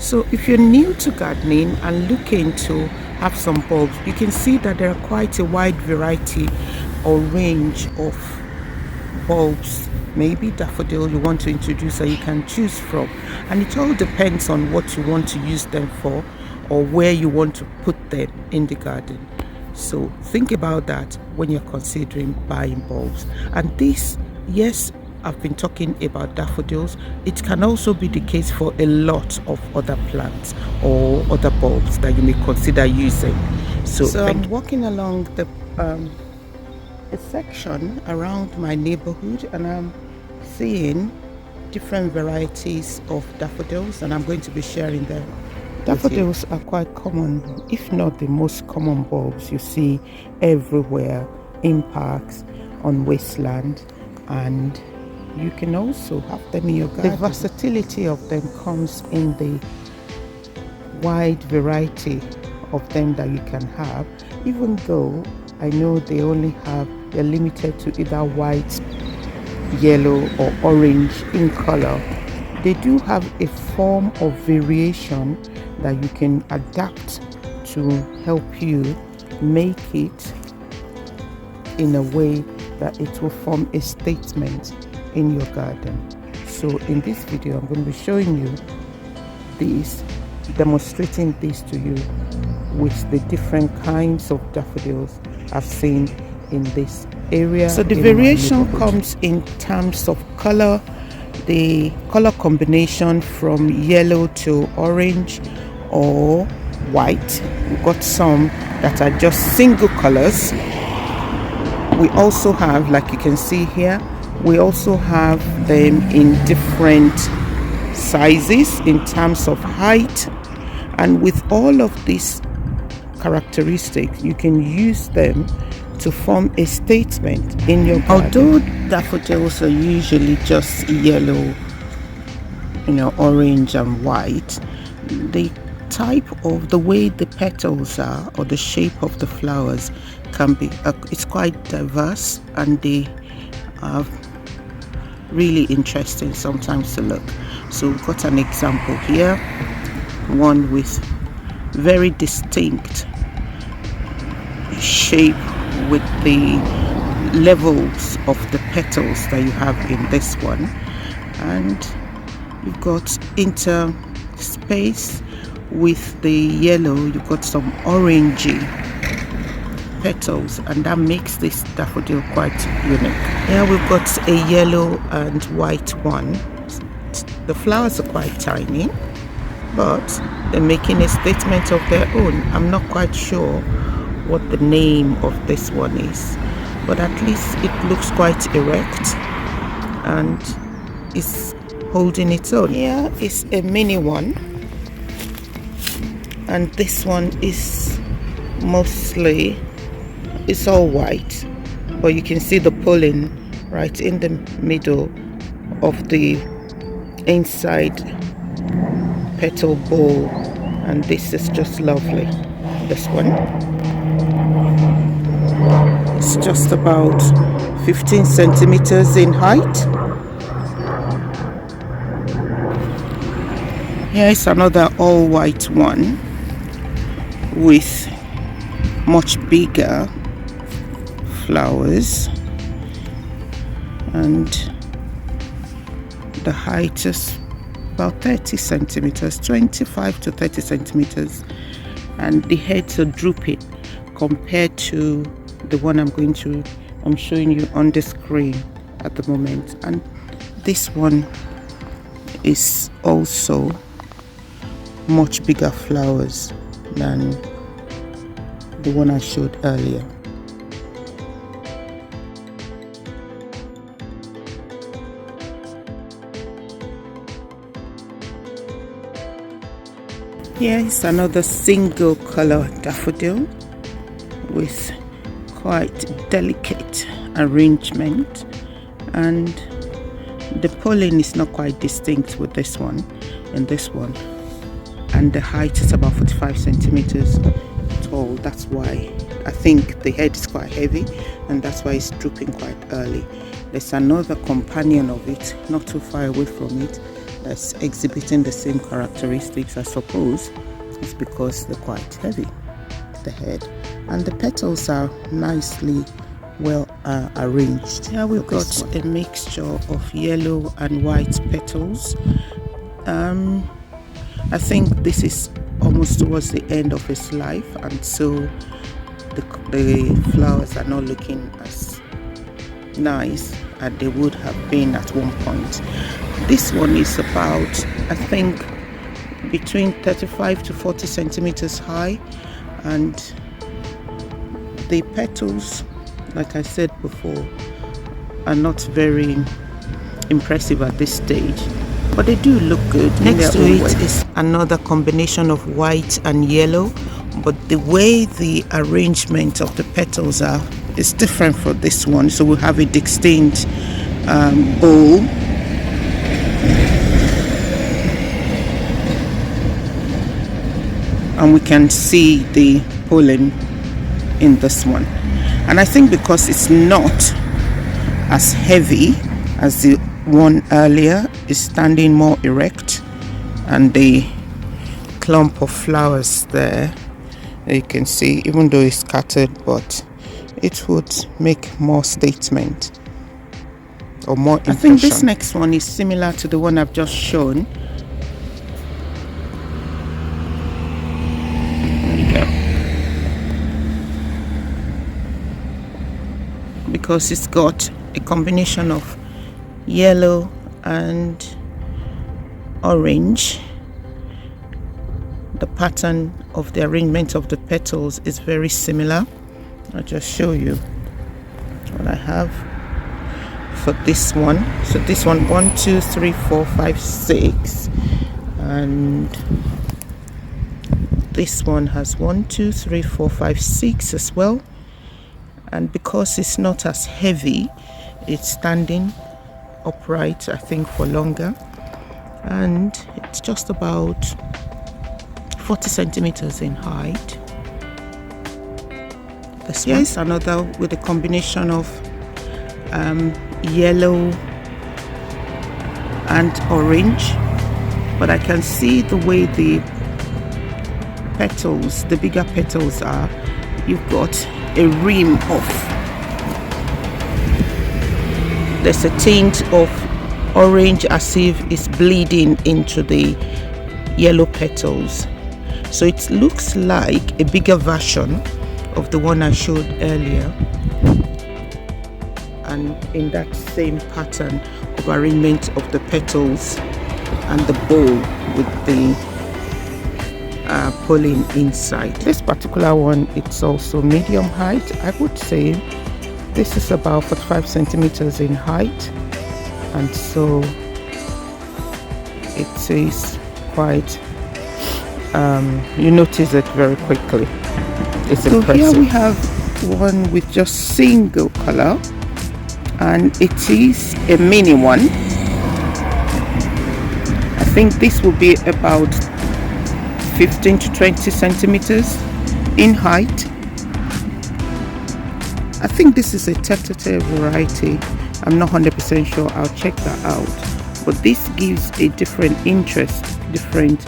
So if you're new to gardening and looking to have some bulbs, you can see that there are quite a wide variety or range of bulbs, maybe daffodil you want to introduce that you can choose from, and it all depends on what you want to use them for or where you want to put them in the garden. So think about that when you're considering buying bulbs. And this, yes, I've been talking about daffodils. It can also be the case for a lot of other plants or other bulbs that you may consider using. So I'm walking along a section around my neighborhood, and I'm seeing different varieties of daffodils, and I'm going to be sharing them. Daffodils are quite common, if not the most common bulbs you see everywhere in parks, on wasteland, and you can also have them in your garden. The versatility of them comes in the wide variety of them that you can have, even though I know they're limited to either white, yellow or orange in color. They do have a form of variation that you can adapt to help you make it in a way that it will form a statement in your garden. So in this video I'm going to be showing you these, demonstrating this to you with the different kinds of daffodils I've seen in this area. So the variation comes in terms of color, the color combination from yellow to orange or white. We've got some that are just single colors. We also have, like you can see here, we also have them in different sizes in terms of height, and with all of these characteristics you can use them to form a statement in your garden. Although daffodils are usually just yellow, orange and white, the type of the way the petals are or the shape of the flowers can be it's quite diverse, and they are really interesting sometimes to look. So we've got an example here, one with very distinct shape with the levels of the petals that you have in this one, and you've got interspace with the yellow, you've got some orangey petals, and that makes this daffodil quite unique. Here we've got a yellow and white one. The flowers are quite tiny, but they're making a statement of their own. I'm not quite sure what the name of this one is, but at least it looks quite erect and is holding its own. Here is a mini one, and this one is mostly, it's all white, but you can see the pollen right in the middle of the inside petal bowl, and this is just lovely. This one, it's just about 15 centimeters in height. Here is another all white one with much bigger flowers, and the height is about 30 centimeters, 25 to 30 centimeters, and the heads are drooping compared to the one I'm showing you on the screen at the moment. And this one is also much bigger flowers than the one I showed earlier. Here is another single color daffodil with quite delicate arrangement, and the pollen is not quite distinct with this one and this one, and the height is about 45 centimeters tall. That's why I think the head is quite heavy, and that's why it's drooping quite early. There's another companion of it not too far away from it, that's exhibiting the same characteristics, I suppose. It's because they're quite heavy, the head, and the petals are nicely well arranged. Here we've got a mixture of yellow and white petals. I think this is almost towards the end of its life, and so the flowers are not looking as nice as they would have been at one point. This one is about, I think, between 35 to 40 centimeters high, and the petals, like I said before, are not very impressive at this stage, but they do look good. Next to it is another combination of white and yellow, but the way the arrangement of the petals are is different for this one. So we have a distinct bowl, and we can see the pollen in this one. And I think because it's not as heavy as the one earlier, is standing more erect, and the clump of flowers there, you can see, even though it's scattered, but it would make more statement or more impression. I think this next one is similar to the one I've just shown. Because it's got a combination of yellow and orange. The pattern of the arrangement of the petals is very similar. I'll just show you what I have for this one. So this one, 1, 2, 3, 4, 5, 6, and this one has 1, 2, 3, 4, 5, 6 as well. And because it's not as heavy, it's standing upright, I think, for longer, and it's just about 40 centimeters in height. This one is another with a combination of yellow and orange, but I can see the way the petals, the bigger petals are, you've got a rim of, there's a tint of orange as if it's bleeding into the yellow petals. So it looks like a bigger version of the one I showed earlier, and in that same pattern of arrangement of the petals and the bowl with the pollen inside. This particular one, it's also medium height. I would say this is about 45 centimeters in height, and so it is quite you notice it very quickly. It's impressive. Here we have one with just single color, and it is a mini one. I think this will be about 15 to 20 centimeters in height. I think this is a Daffodil variety. I'm not 100% sure. I'll check that out. But this gives a different interest, different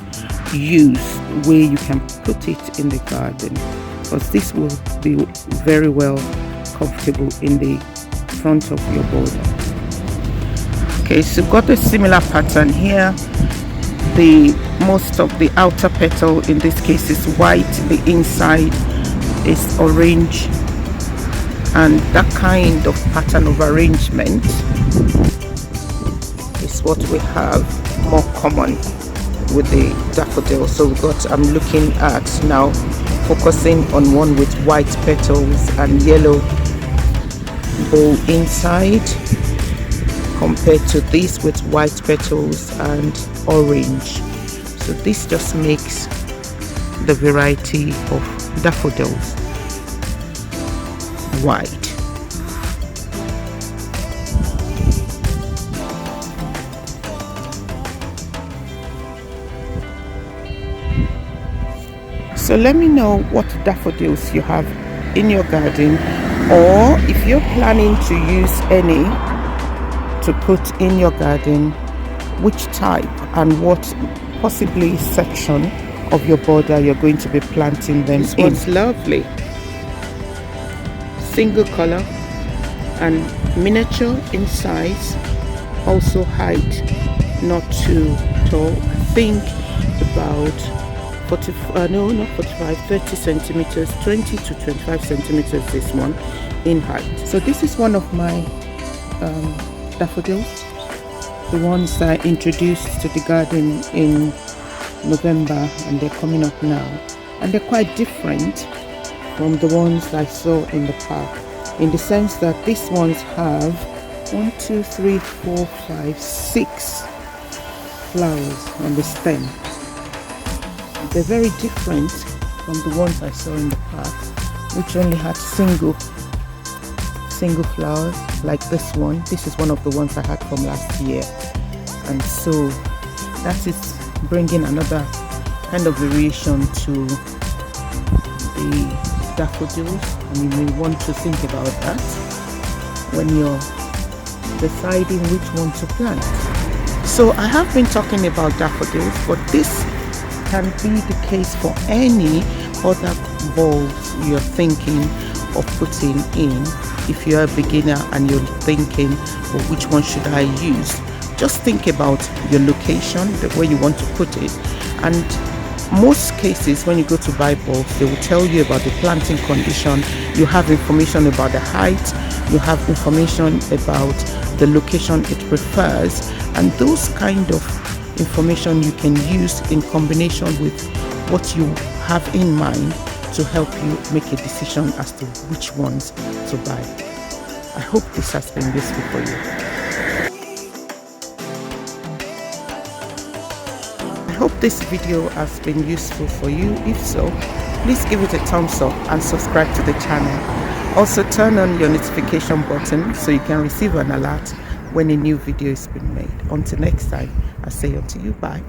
use where you can put it in the garden, because this will be very well comfortable in the front of your border. Okay, so got a similar pattern here. The most of the outer petal in this case is white, the inside is orange, and that kind of pattern of arrangement is what we have more common with the daffodil. So we got, I'm looking at now, focusing on one with white petals and yellow bowl inside, compared to this with white petals and orange. So this just makes the variety of daffodils wide. So let me know what daffodils you have in your garden, or if you're planning to use any to put in your garden, which type and what possibly section of your border you're going to be planting them in. This one's lovely, single color and miniature in size, also height not too tall. I think about 30 centimeters, 20 to 25 centimeters this one in height. So this is one of my daffodils, the ones that I introduced to the garden in November, and they're coming up now, and they're quite different from the ones I saw in the park, in the sense that these ones have 1, 2, 3, 4, 5, 6 flowers on the stem. They're very different from the ones I saw in the park, which only had single flowers like this one. This is one of the ones I had from last year, and so that is bringing another kind of variation to the daffodils, and you may want to think about that when you're deciding which one to plant. So I have been talking about daffodils, but this can be the case for any other bulbs you're thinking of putting in. If you're a beginner and you're thinking, well, which one should I use? Just think about your location, where you want to put it. And most cases when you go to buy bulbs, they will tell you about the planting condition. You have information about the height, you have information about the location it prefers, and those kind of information you can use in combination with what you have in mind to help you make a decision as to which ones to buy. I hope this has been useful for you. I hope this video has been useful for you. If so, please give it a thumbs up and subscribe to the channel. Also turn on your notification button so you can receive an alert when a new video is being made. Until next time, I say unto you, bye.